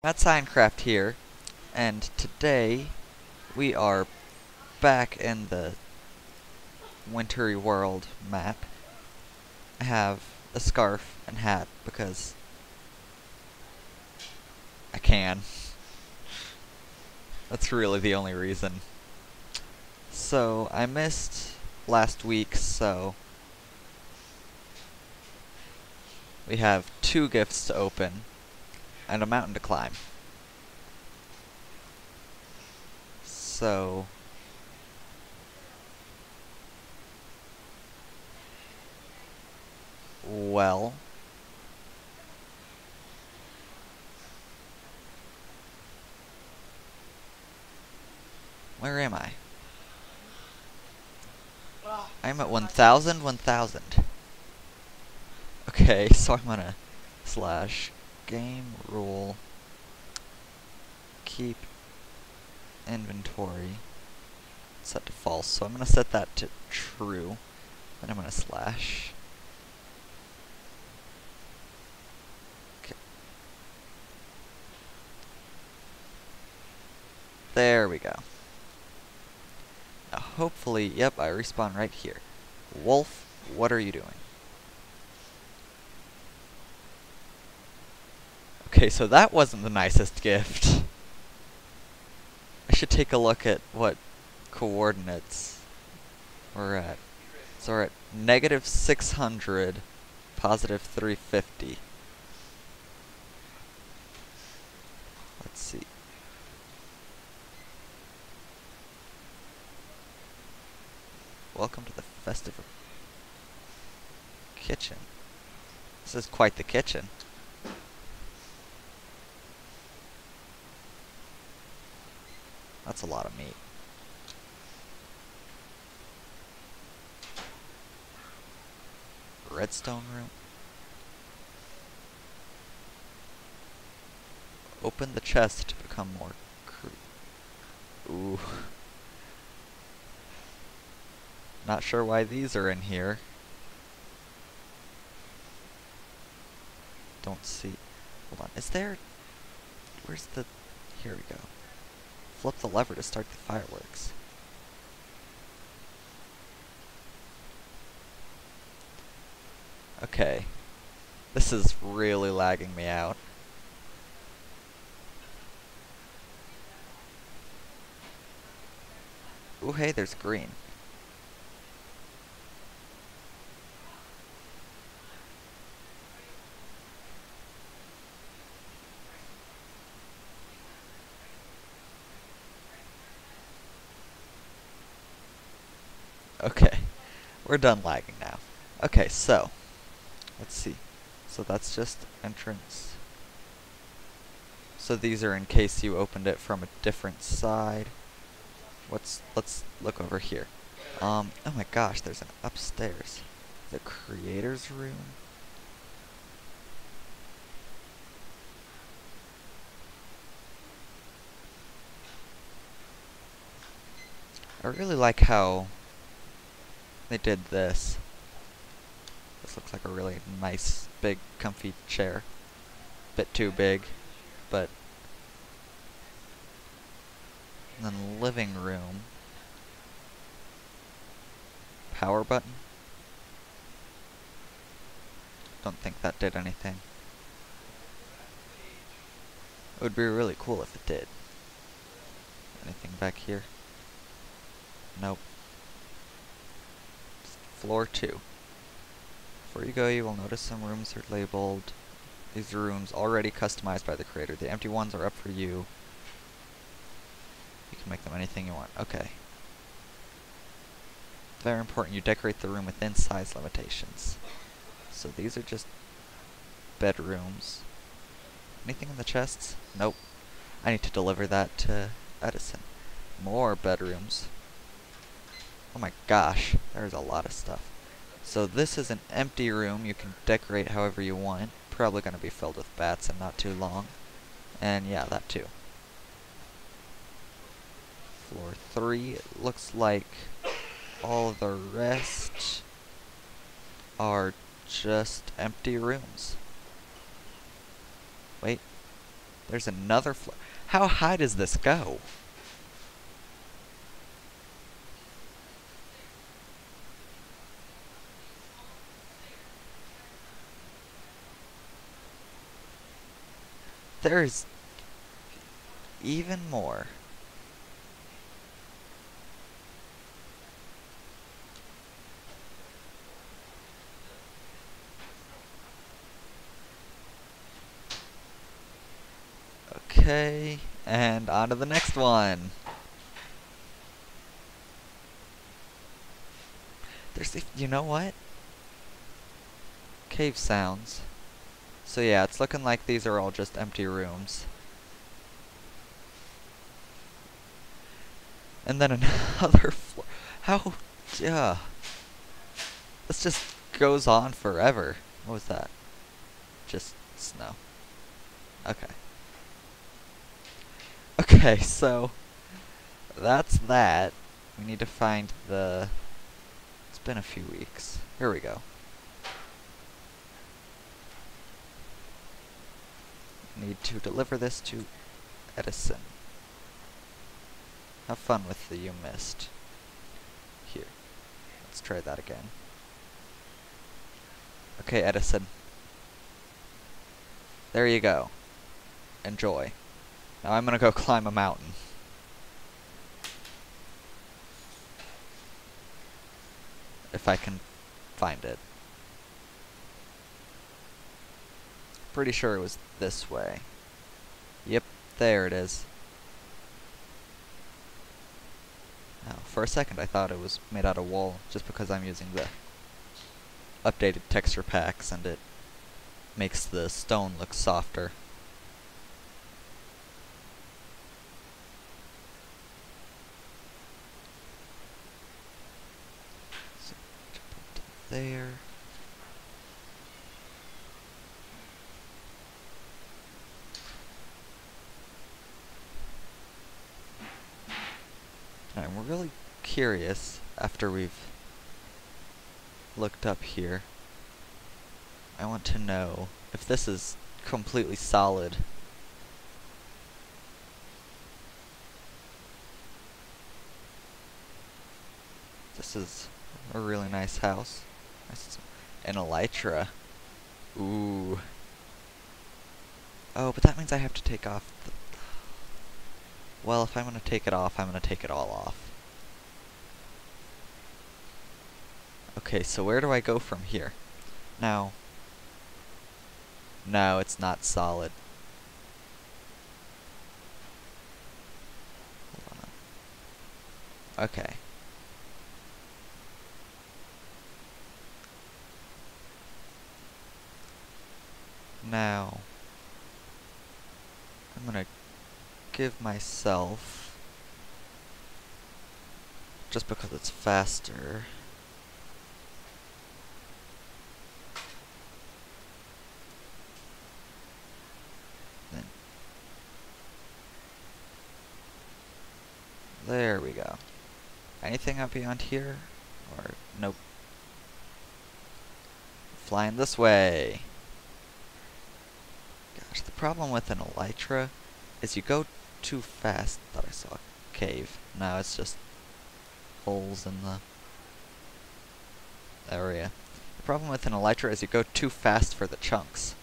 At Sciencraft here, and today we are back in the Wintry World map. I have a scarf and hat because I can. That's really the only reason. So I missed last week, so we have 2 gifts to open and a mountain to climb. So well, where am I? I'm at 1000, 1000. Okay, so I'm gonna slash game rule keep inventory set to false. So I'm gonna set that to true. Then I'm gonna slash. Okay. There we go. Now hopefully, yep, I respawn right here. Wolf, what are you doing? Okay, so that wasn't the nicest gift. I should take a look at what coordinates we're at. So we're at negative 600, positive 350. Let's see. Welcome to the festive kitchen. This is quite the kitchen. That's a lot of meat. Redstone room. Open the chest to become more Ooh. Not sure why these are in here. Don't see. Hold on. Is there... Where's the... Here we go. Flip the lever to start the fireworks. Okay. This is really lagging me out. Ooh, hey, there's green. Okay, we're done lagging now. Okay, so, let's see. So that's just entrance. So these are in case you opened it from a different side. Let's look over here. Oh my gosh, there's an upstairs. The creator's room. I really like how they did this. This looks like a really nice, big, comfy chair. Bit too big, but... And then living room. Power button. Don't think that did anything. It would be really cool if it did. Anything back here? Nope. Floor 2. Before you go, you will notice some rooms are labeled. These are rooms already customized by the creator. The empty ones are up for you. You can make them anything you want. Okay. Very important, you decorate the room within size limitations. So these are just bedrooms. Anything in the chests? Nope. I need to deliver that to Edison. More bedrooms. Oh my gosh, there's a lot of stuff. So this is an empty room. You can decorate however you want. Probably going to be filled with bats and not too long. And yeah, that too. Floor 3, it looks like all the rest are just empty rooms. Wait. There's another floor. How high does this go? There's even more. Okay, and on to the next one. You know what? Cave sounds. So yeah, it's looking like these are all just empty rooms. And then another floor. How? Yeah. This just goes on forever. What was that? Just snow. Okay. Okay, so that's that. We need to find the... It's been a few weeks. Here we go. Need to deliver this to Edison. Have fun with the you missed. Here. Let's try that again. Okay, Edison. There you go. Enjoy. Now I'm gonna go climb a mountain. If I can find it. Pretty sure it was this way. Yep, there it is. Now, for a second I thought it was made out of wool, just because I'm using the updated texture packs and it makes the stone look softer. So, jump up there. I'm really curious, after we've looked up here, I want to know if this is completely solid. This is a really nice house. An elytra. Ooh. Oh, but that means I have to take off the... Well, if I'm gonna take it off, I'm gonna take it all off. Okay, so where do I go from here? Now... No, it's not solid. Hold on. Okay. Now... I'm gonna give myself... Just because it's faster... There we go. Anything up beyond here? Or, nope. Flying this way. Gosh, the problem with an elytra is you go too fast. Thought I saw a cave. No, it's just holes in the area. The problem with an elytra is you go too fast for the chunks.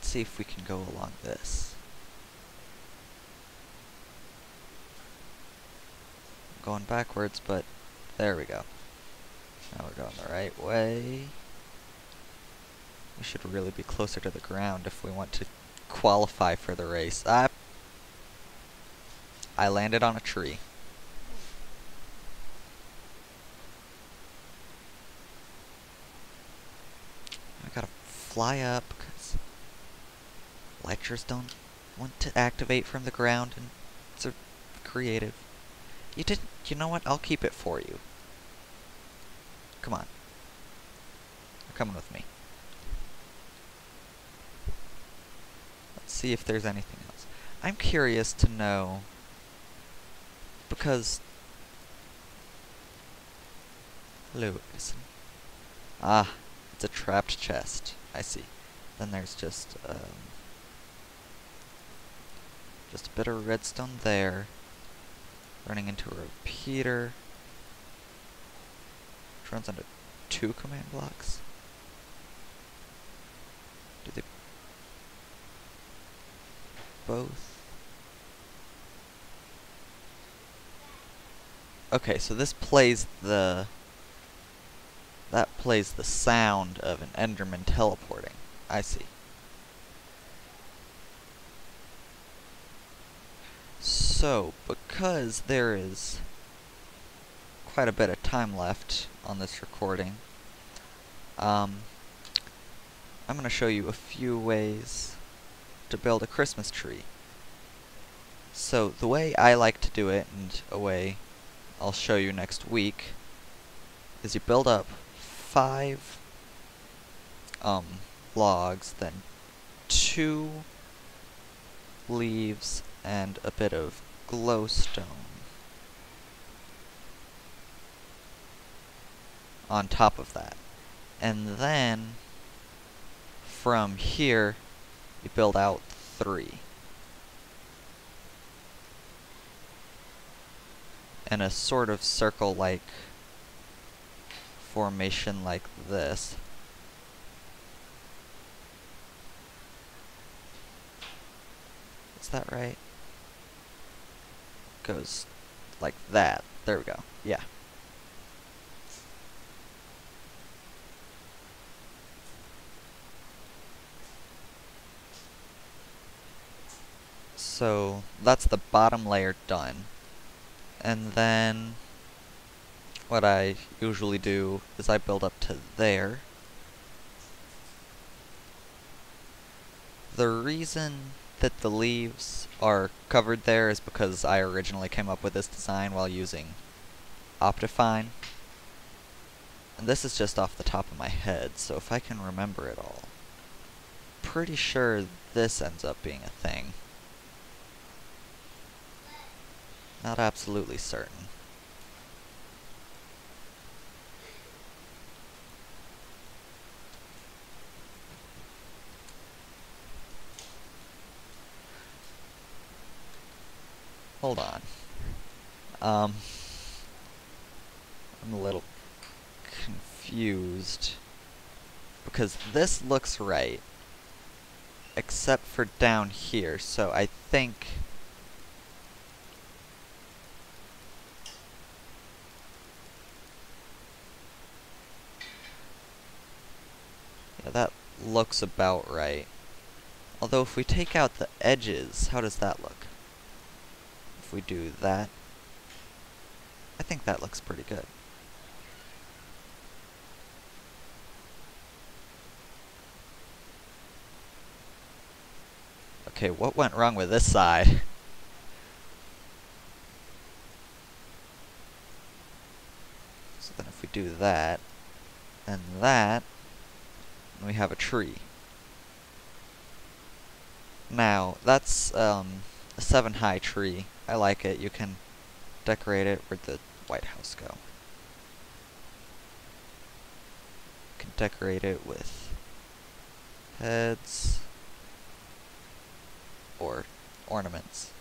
See if we can go along this. I'm going backwards, but there we go. Now we're going the right way. We should really be closer to the ground if we want to qualify for the race. I landed on a tree. I gotta fly up because elytras don't want to activate from the ground, and it's a creative. You know what? I'll keep it for you. Come on. You're coming with me. Let's see if there's anything else. I'm curious to know, because... Hello, Edison. Ah, it's a trapped chest. I see. Then there's just a bit of redstone there. Running into a repeater. Which runs under 2 command blocks. Do they both? Okay, so this plays that plays the sound of an Enderman teleporting. I see. So, because there is quite a bit of time left on this recording, I'm going to show you a few ways to build a Christmas tree. So, the way I like to do it, and a way I'll show you next week, is you build up 5 logs, then 2 leaves, and a bit of glowstone on top of that. And then, from here, you build out 3. In a sort of circle-like formation like this. Is that right? Goes like that. There we go. Yeah. So that's the bottom layer done. And then what I usually do is I build up to there. The reason that the leaves are covered there is because I originally came up with this design while using Optifine. And this is just off the top of my head, so if I can remember it all. Pretty sure this ends up being a thing. Not absolutely certain. Hold on. I'm a little confused. Because this looks right. Except for down here, so I think... yeah, that looks about right. Although if we take out the edges, how does that look? If we do that, I think that looks pretty good. Okay, what went wrong with this side? So then if we do that, and that, then we have a tree. Now, that's a 7-high tree. I like it. You can decorate it. Where'd the White House go? You can decorate it with heads or ornaments.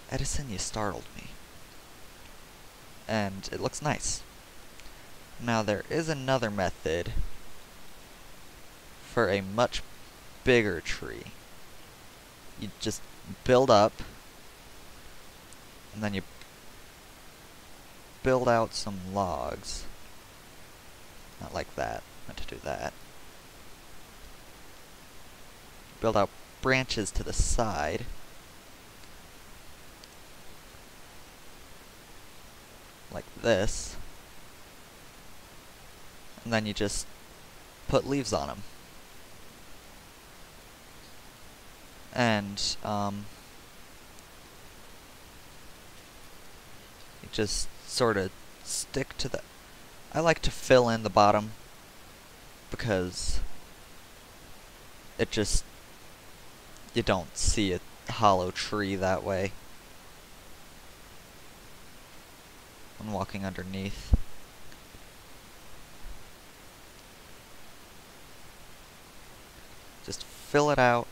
Edison, you startled me. And it looks nice. Now there is another method for a much bigger tree. You just build up, and then you build out some logs. Not like that. I meant to do that. Build out branches to the side. Like this. And then you just put leaves on them. And, you just sort of stick to the... I like to fill in the bottom because it just... you don't see a hollow tree that way when walking underneath. Just fill it out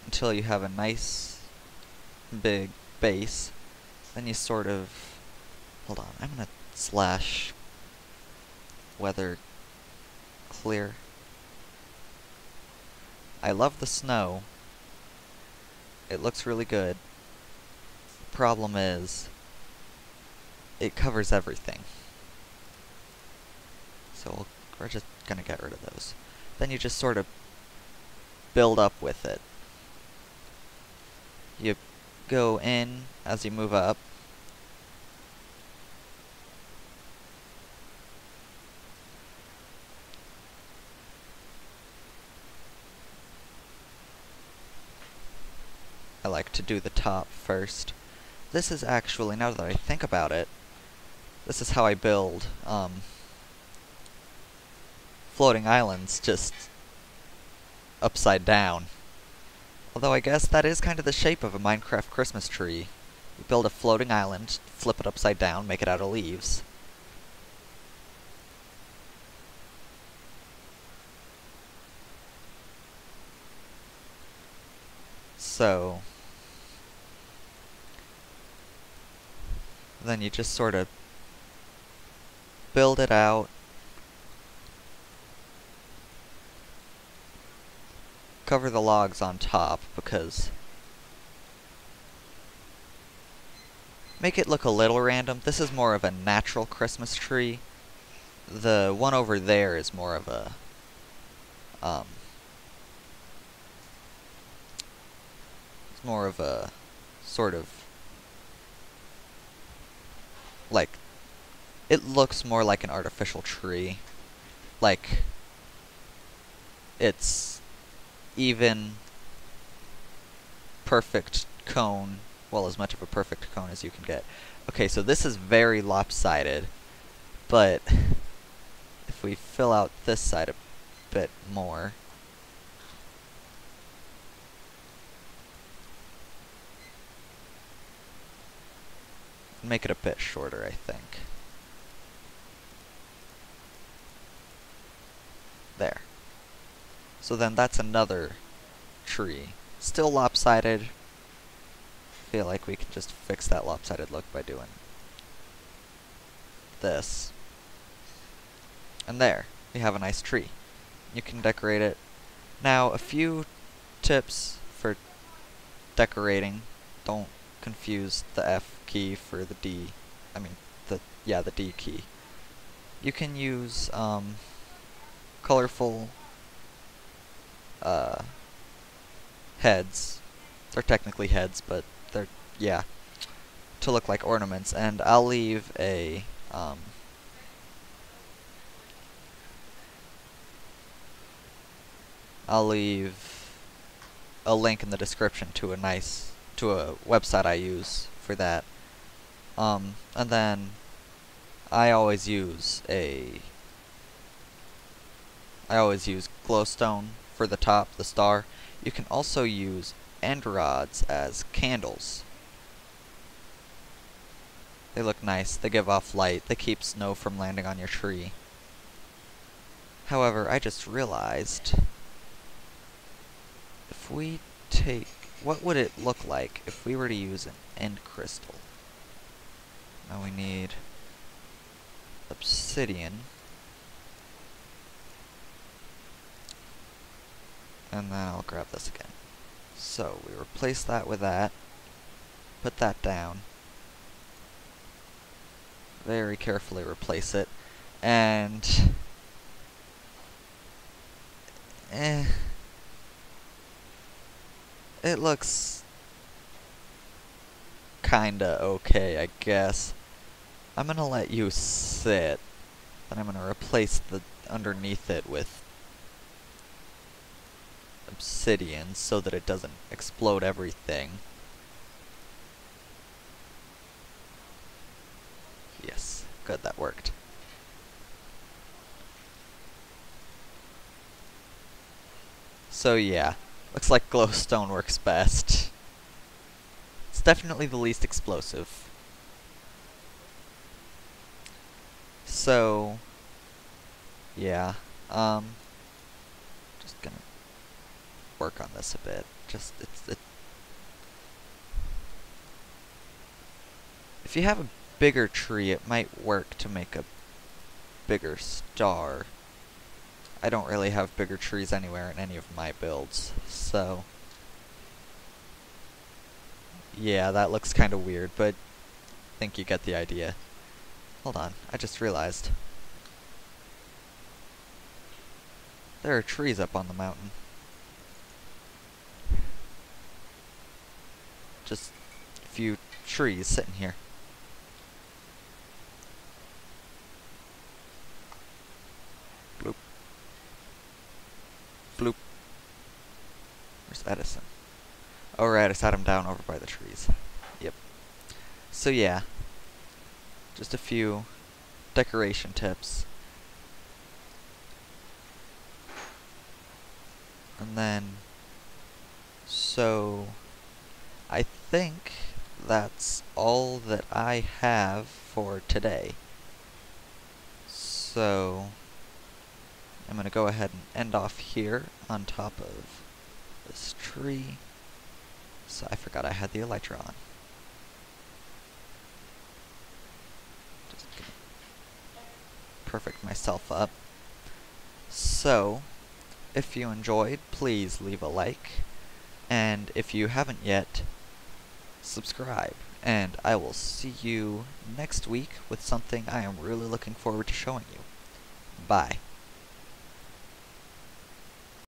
until you have a nice big base. Then you sort of, hold on, I'm gonna slash weather clear. I love the snow. It looks really good. The problem is, it covers everything. So we're just gonna get rid of those. Then you just sort of build up with it. You go in as you move up. I like to do the top first. This is actually, now that I think about it, this is how I build floating islands, just upside down. Although I guess that is kind of the shape of a Minecraft Christmas tree. You build a floating island, flip it upside down, make it out of leaves. So then you just sort of build it out. Cover the logs on top, because make it look a little random. This is more of a natural Christmas tree. The one over there is more of a it's more of a sort of like, it looks more like an artificial tree. Like, it's even perfect cone, well, as much of a perfect cone as you can get. Okay, so this is very lopsided, but if we fill out this side a bit more, make it a bit shorter, I think. There. So then that's another tree. Still lopsided. Feel like we can just fix that lopsided look by doing this. And there, we have a nice tree. You can decorate it. Now, a few tips for decorating. Don't confuse the F key for the D. I mean, the D key. You can use colorful heads. They're technically heads, but they're, yeah, to look like ornaments. And I'll leave a link in the description to a website I use for that. And then I always use glowstone for the top, the star. You can also use end rods as candles. They look nice, they give off light, they keep snow from landing on your tree. However, I just realized, if we take, what would it look like if we were to use an end crystal? Now we need obsidian. And then I'll grab this again. So we replace that with that. Put that down. Very carefully replace it. And it looks kinda okay, I guess. I'm gonna let you sit. Then I'm gonna replace the underneath it with obsidian so that it doesn't explode everything. Yes, good, that worked. So yeah, looks like glowstone works best. It's definitely the least explosive. So Yeah. Just gonna work on this a bit. If you have a bigger tree, it might work to make a bigger star. I don't really have bigger trees anywhere in any of my builds, so yeah, that looks kind of weird, but I think you get the idea. Hold on, I just realized. There are trees up on the mountain. Just a few trees sitting here. Bloop. Bloop. Where's Edison? Oh right, I sat him down over by the trees. Yep. So yeah, just a few decoration tips. And then, so I think that's all that I have for today. So I'm going to go ahead and end off here on top of this tree. So I forgot I had the elytra on. Just gonna perfect myself up. So, if you enjoyed, please leave a like. And if you haven't yet, subscribe. And I will see you next week with something I am really looking forward to showing you. Bye.